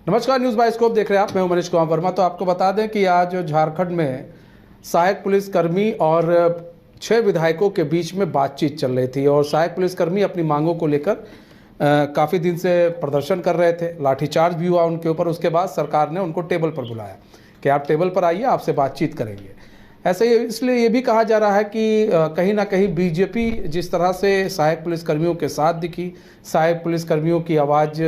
नमस्कार, news bioscope देख रहे हैं आप। मैं हूं मनीष कुमार वर्मा। तो आपको बता दें कि आज झारखंड में सहायक पुलिसकर्मी और 6 विधायकों के बीच में बातचीत चल रही थी और सहायक पुलिसकर्मी अपनी मांगों को लेकर काफ़ी दिन से प्रदर्शन कर रहे थे। लाठीचार्ज भी हुआ उनके ऊपर। उसके बाद सरकार ने उनको टेबल पर बुलाया कि आप टेबल पर आइए, आपसे बातचीत करेंगे। ऐसे ही इसलिए ये भी कहा जा रहा है कि कहीं ना कहीं बीजेपी जिस तरह से सहायक पुलिसकर्मियों के साथ दिखी, सहायक पुलिसकर्मियों की आवाज़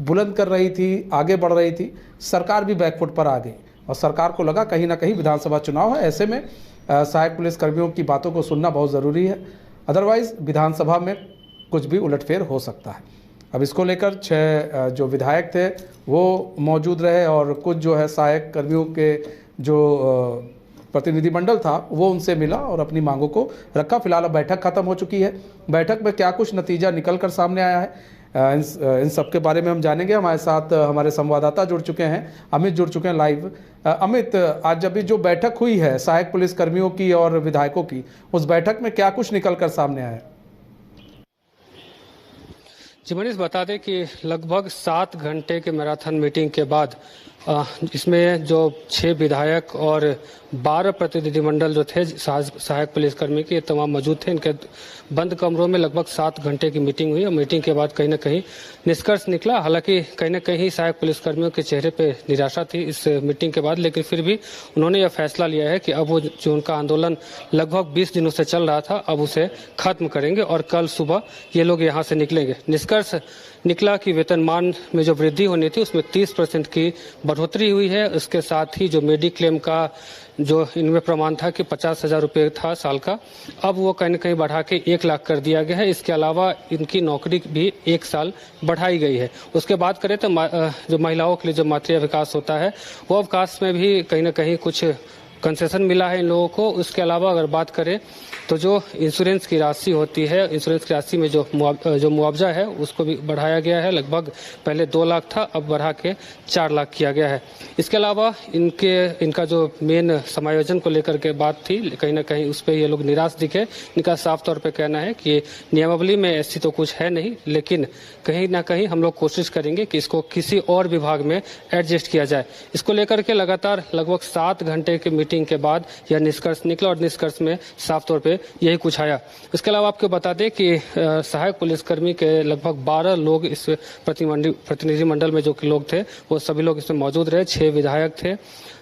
बुलंद कर रही थी, आगे बढ़ रही थी, सरकार भी बैकफुट पर आ गई और सरकार को लगा कहीं ना कहीं विधानसभा चुनाव है, ऐसे में सहायक पुलिसकर्मियों की बातों को सुनना बहुत ज़रूरी है। अदरवाइज़ विधानसभा में कुछ भी उलटफेर हो सकता है। अब इसको लेकर 6 जो विधायक थे वो मौजूद रहे और कुछ जो है सहायक कर्मियों के जो प्रतिनिधिमंडल था वो उनसे मिला और अपनी मांगों को रखा। फिलहाल अब बैठक खत्म हो चुकी है। बैठक में क्या कुछ नतीजा निकल कर सामने आया है, इन सब के बारे में हम जानेंगे। हमारे साथ हमारे संवाददाता जुड़ चुके हैं, अमित जुड़ चुके हैं लाइव। अमित, आज अभी जो बैठक हुई है सहायक पुलिसकर्मियों की और विधायकों की, उस बैठक में क्या कुछ निकल कर सामने आया? जी मनीष, बता दें कि लगभग 7 घंटे के मैराथन मीटिंग के बाद इसमें जो 6 विधायक और 12 प्रतिनिधिमंडल जो थे सहायक पुलिसकर्मी के तमाम मौजूद थे। इनके बंद कमरों में लगभग 7 घंटे की मीटिंग हुई और मीटिंग के बाद कहीं ना कहीं निष्कर्ष निकला। हालांकि कहीं ना कहीं सहायक पुलिसकर्मियों के चेहरे पे निराशा थी इस मीटिंग के बाद, लेकिन फिर भी उन्होंने यह फैसला लिया है कि अब वो जो उनका आंदोलन लगभग 20 दिनों से चल रहा था, अब उसे खत्म करेंगे और कल सुबह ये लोग यहाँ से निकलेंगे। निष्कर्ष निकला कि वेतनमान में जो वृद्धि होनी थी उसमें 30% की बढ़ोतरी हुई है। इसके साथ ही जो मेडिक्लेम का जो इनमें प्रमाण था कि 50,000 रुपये था साल का, अब वो कहीं न कहीं बढ़ा के 1 लाख कर दिया गया है। इसके अलावा इनकी नौकरी भी 1 साल बढ़ाई गई है। उसके बाद करें तो जो महिलाओं के लिए जो मातृ अवकाश होता है वो अवकाश में भी कहीं ना कहीं कुछ कंसेशन मिला है इन लोगों को। उसके अलावा अगर बात करें तो जो इंश्योरेंस की राशि होती है, इंश्योरेंस की राशि में जो मुआवजा है उसको भी बढ़ाया गया है। लगभग पहले 2 लाख था, अब बढ़ा के 4 लाख किया गया है। इसके अलावा इनका जो मेन समायोजन को लेकर के बात थी, कहीं ना कहीं उस पर ये लोग निराश दिखे। इनका साफ तौर पर कहना है कि नियमावली में ऐसी तो कुछ है नहीं, लेकिन कहीं ना कहीं हम लोग कोशिश करेंगे कि इसको किसी और विभाग में एडजस्ट किया जाए। इसको लेकर के लगातार लगभग 7 घंटे की मीटिंग के बाद यह निष्कर्ष निकला और निष्कर्ष में साफ तौर पे यही कुछ आया। इसके अलावा आपको बता दें कि सहायक पुलिसकर्मी के लगभग 12 लोग इस प्रतिनिधिमंडल में जो लोग थे वो सभी लोग इसमें मौजूद रहे। 6 विधायक थे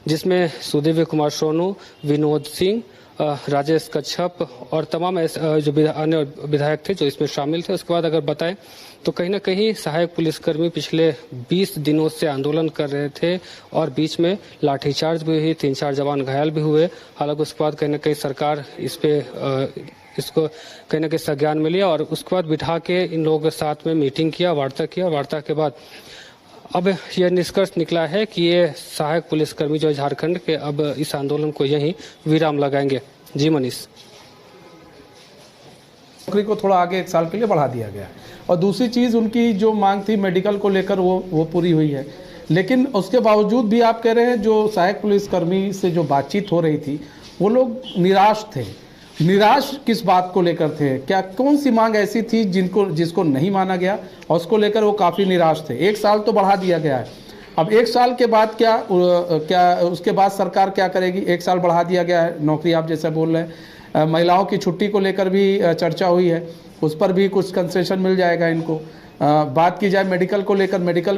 जिसमें सुदेवी कुमार सोनू, विनोद सिंह, राजेश कच्छप और तमाम जो अन्य विधायक थे जो इसमें शामिल थे। उसके बाद अगर बताएं तो कहीं ना कहीं सहायक पुलिसकर्मी पिछले 20 दिनों से आंदोलन कर रहे थे और बीच में लाठीचार्ज भी हुई, 3-4 जवान घायल भी हुए। हालांकि उसके बाद कहीं ना कहीं सरकार इसको कहीं ना कहीं संज्ञान में लिया और उसके बाद बिठा के इन लोगों के साथ में मीटिंग किया, वार्ता किया। वार्ता के बाद अब यह निष्कर्ष निकला है कि ये सहायक पुलिसकर्मी जो झारखंड के अब इस आंदोलन को यहीं विराम लगाएंगे। जी मनीष, नौकरी को थोड़ा आगे 1 साल के लिए बढ़ा दिया गया और दूसरी चीज़ उनकी जो मांग थी मेडिकल को लेकर वो पूरी हुई है। लेकिन उसके बावजूद भी आप कह रहे हैं जो सहायक पुलिसकर्मी से जो बातचीत हो रही थी वो लोग निराश थे। निराश किस बात को लेकर थे? क्या कौन सी मांग ऐसी थी जिसको नहीं माना गया और उसको लेकर वो काफ़ी निराश थे? 1 साल तो बढ़ा दिया गया है, अब 1 साल के बाद क्या उसके बाद सरकार क्या करेगी? 1 साल बढ़ा दिया गया है नौकरी, आप जैसे बोल रहे हैं। महिलाओं की छुट्टी को लेकर भी चर्चा हुई है, उस पर भी कुछ कंसेशन मिल जाएगा इनको। बात की जाए मेडिकल को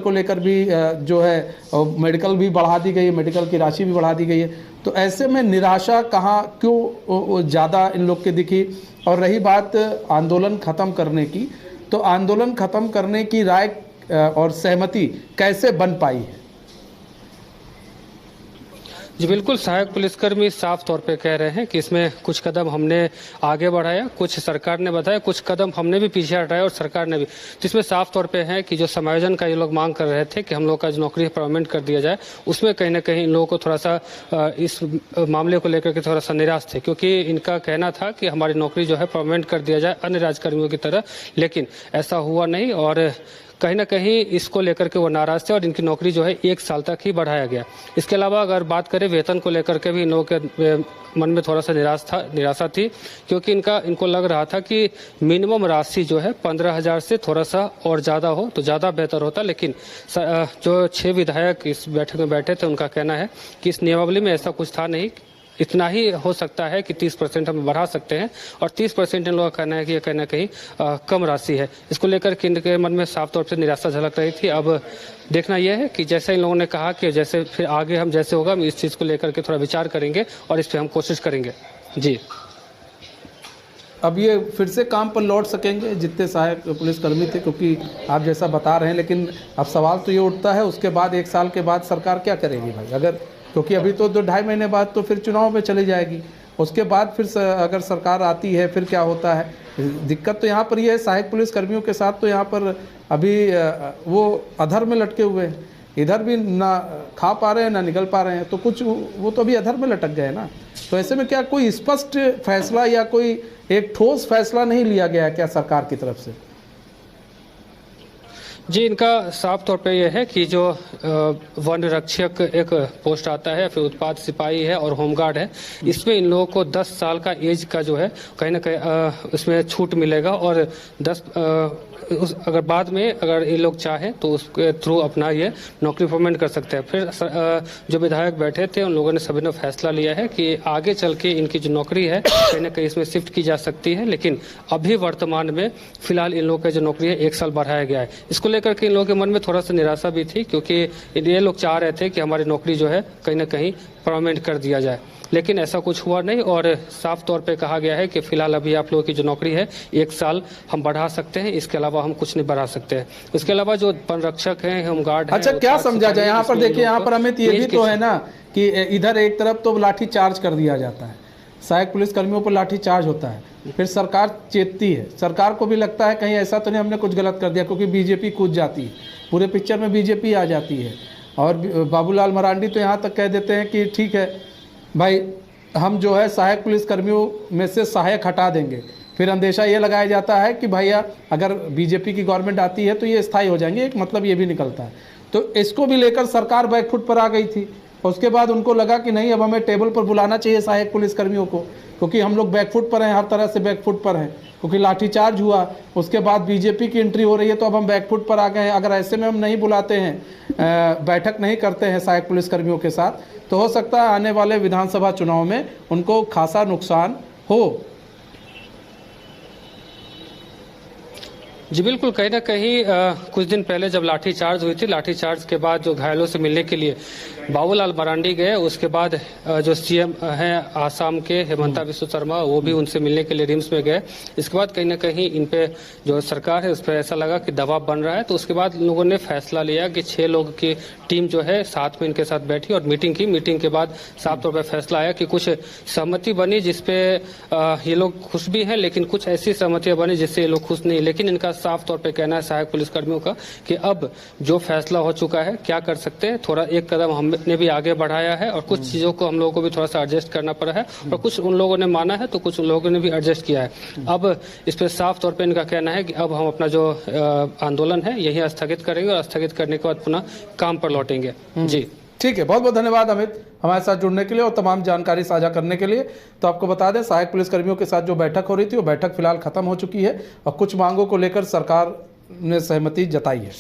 लेकर भी जो है मेडिकल भी बढ़ा दी गई है, मेडिकल की राशि भी बढ़ा दी गई है। तो ऐसे में निराशा कहाँ क्यों ज़्यादा इन लोग की दिखी? और रही बात आंदोलन ख़त्म करने की, तो आंदोलन ख़त्म करने की राय और सहमति कैसे बन पाई है? जी बिल्कुल, सहायक पुलिसकर्मी साफ तौर पे कह रहे हैं कि इसमें कुछ कदम हमने आगे बढ़ाया, कुछ सरकार ने बताया, कुछ कदम हमने भी पीछे हटाया और सरकार ने भी। तो इसमें साफ तौर पे है कि जो समायोजन का ये लोग मांग कर रहे थे कि हम लोग का जो नौकरी परमानेंट कर दिया जाए, उसमें कहीं ना कहीं इन लोगों को थोड़ा सा इस मामले को लेकर के थोड़ा सा निराश थे, क्योंकि इनका कहना था कि हमारी नौकरी जो है परमानेंट कर दिया जाए अन्य राजकर्मियों की तरह, लेकिन ऐसा हुआ नहीं और कहीं ना कहीं इसको लेकर के वो नाराज थे और इनकी नौकरी जो है 1 साल तक ही बढ़ाया गया। इसके अलावा अगर बात करें वेतन को लेकर के भी इन लोगों के मन में थोड़ा सा निराशा थी, क्योंकि इनको लग रहा था कि मिनिमम राशि जो है 15,000 से थोड़ा सा और ज़्यादा हो तो ज़्यादा बेहतर होता। लेकिन जो 6 विधायक इस बैठक में बैठे थे उनका कहना है कि इस नियमावली में ऐसा कुछ था नहीं, इतना ही हो सकता है कि 30% हम बढ़ा सकते हैं, और 30% इन लोगों का कहना है कि यह कहीं ना कहीं कम राशि है। इसको लेकर के इनके मन में साफ तौर पर निराशा झलक रही थी। अब देखना यह है कि जैसे इन लोगों ने कहा कि जैसे फिर आगे हम जैसे होगा हम इस चीज़ को लेकर के थोड़ा विचार करेंगे और इस पर हम कोशिश करेंगे। जी, अब ये फिर से काम पर लौट सकेंगे जितने सहायक पुलिसकर्मी थे, क्योंकि आप जैसा बता रहे हैं, लेकिन अब सवाल तो ये उठता है उसके बाद 1 साल के बाद सरकार क्या करेगी भाई? अगर क्योंकि अभी तो 2-2.5 महीने बाद तो फिर चुनाव में चली जाएगी, उसके बाद फिर अगर सरकार आती है फिर क्या होता है? दिक्कत तो यहाँ पर ये है, सहायक पुलिसकर्मियों के साथ तो यहाँ पर अभी वो अधर में लटके हुए हैं, इधर भी ना खा पा रहे हैं ना निकल पा रहे हैं, तो कुछ वो तो अभी अधर में लटक गए ना। तो ऐसे में क्या कोई स्पष्ट फैसला या कोई एक ठोस फैसला नहीं लिया गया है क्या सरकार की तरफ से? जी, इनका साफ तौर पे यह है कि जो वन रक्षक एक पोस्ट आता है, फिर उत्पाद सिपाही है और होमगार्ड है, इसमें इन लोगों को 10 साल का एज का जो है कहीं ना कहीं इसमें छूट मिलेगा, और 10 अगर बाद में अगर ये लोग चाहें तो उसके थ्रू अपना ये नौकरी परमानेंट कर सकते हैं। फिर जो विधायक बैठे थे उन लोगों ने सभी ने फैसला लिया है कि आगे चल के इनकी जो नौकरी है कहीं ना कहीं इसमें शिफ्ट की जा सकती है, लेकिन अभी वर्तमान में फिलहाल इन लोगों की जो नौकरी है 1 साल बढ़ाया गया है। इसको लेकर के इन लोगों के मन में थोड़ा सा निराशा भी थी, क्योंकि ये लोग चाह रहे थे कि हमारी नौकरी जो है कहीं ना कहीं परमानेंट कर दिया जाए, लेकिन ऐसा कुछ हुआ नहीं, और साफ तौर पे कहा गया है कि फिलहाल अभी आप लोगों की जो नौकरी है 1 साल हम बढ़ा सकते हैं, इसके अलावा हम कुछ नहीं बढ़ा सकते हैं। इसके अलावा जो वन रक्षक हैं, होमगार्ड है, अच्छा क्या समझा जाए यहाँ पर? देखिए यहाँ पर अमित, ये भी तो है ना कि इधर एक तरफ तो लाठी चार्ज कर दिया जाता है, सहायक पुलिसकर्मियों पर लाठी चार्ज होता है, फिर सरकार चेतती है, सरकार को भी लगता है कहीं ऐसा तो नहीं हमने कुछ गलत कर दिया, क्योंकि बीजेपी कूद जाती है, पूरे पिक्चर में बीजेपी आ जाती है, और बाबूलाल मरांडी तो यहाँ तक कह देते हैं कि ठीक है भाई हम जो है सहायक पुलिसकर्मियों में से सहायक हटा देंगे। फिर अंदेशा ये लगाया जाता है कि भैया अगर बीजेपी की गवर्नमेंट आती है तो ये स्थायी हो जाएंगे, एक मतलब ये भी निकलता है। तो इसको भी लेकर सरकार बैकफुट पर आ गई थी, उसके बाद उनको लगा कि नहीं अब हमें टेबल पर बुलाना चाहिए सहायक पुलिसकर्मियों को, क्योंकि हम लोग बैकफुट पर हैं, हर तरह से बैकफुट पर हैं, क्योंकि लाठीचार्ज हुआ, उसके बाद बीजेपी की एंट्री हो रही है, तो अब हम बैकफुट पर आ गए हैं। अगर ऐसे में हम नहीं बुलाते हैं, बैठक नहीं करते हैं सहायक पुलिसकर्मियों के साथ, तो हो सकता है आने वाले विधानसभा चुनाव में उनको खासा नुकसान हो। जी बिल्कुल, कहीं ना कहीं कुछ दिन पहले जब लाठीचार्ज हुई थी, लाठीचार्ज के बाद जो घायलों से मिलने के लिए बाबूलाल मरांडी गए, उसके बाद जो सीएम हैं आसाम के हेमंता बिस्वा शर्मा, वो भी उनसे मिलने के लिए रिम्स में गए। इसके बाद कहीं ना कहीं इन पे जो सरकार है उस पर ऐसा लगा कि दबाव बन रहा है, तो उसके बाद लोगों ने फैसला लिया कि 6 लोग की टीम जो है साथ में इनके साथ बैठी और मीटिंग की। मीटिंग के बाद साफ तौर पर फैसला आया कि कुछ सहमति बनी जिसपे ये लोग खुश भी हैं, लेकिन कुछ ऐसी सहमतियां बनी जिससे ये लोग खुश नहीं। लेकिन इनका साफ तौर पे कहना है सहायक पुलिसकर्मियों का कि अब जो फैसला हो चुका है क्या कर सकते हैं, थोड़ा एक कदम हमने भी आगे बढ़ाया है और कुछ चीजों को हम लोगों को भी थोड़ा सा एडजस्ट करना पड़ा है, और कुछ उन लोगों ने माना है तो कुछ उन लोगों ने भी एडजस्ट किया है। अब इस पर साफ तौर पे इनका कहना है कि अब हम अपना जो आंदोलन है यही स्थगित करेंगे और स्थगित करने के बाद पुनः काम पर लौटेंगे। जी ठीक है, बहुत बहुत धन्यवाद अमित हमारे साथ जुड़ने के लिए और तमाम जानकारी साझा करने के लिए। तो आपको बता दें सहायक पुलिसकर्मियों के साथ जो बैठक हो रही थी वो बैठक फिलहाल खत्म हो चुकी है और कुछ मांगों को लेकर सरकार ने सहमति जताई है।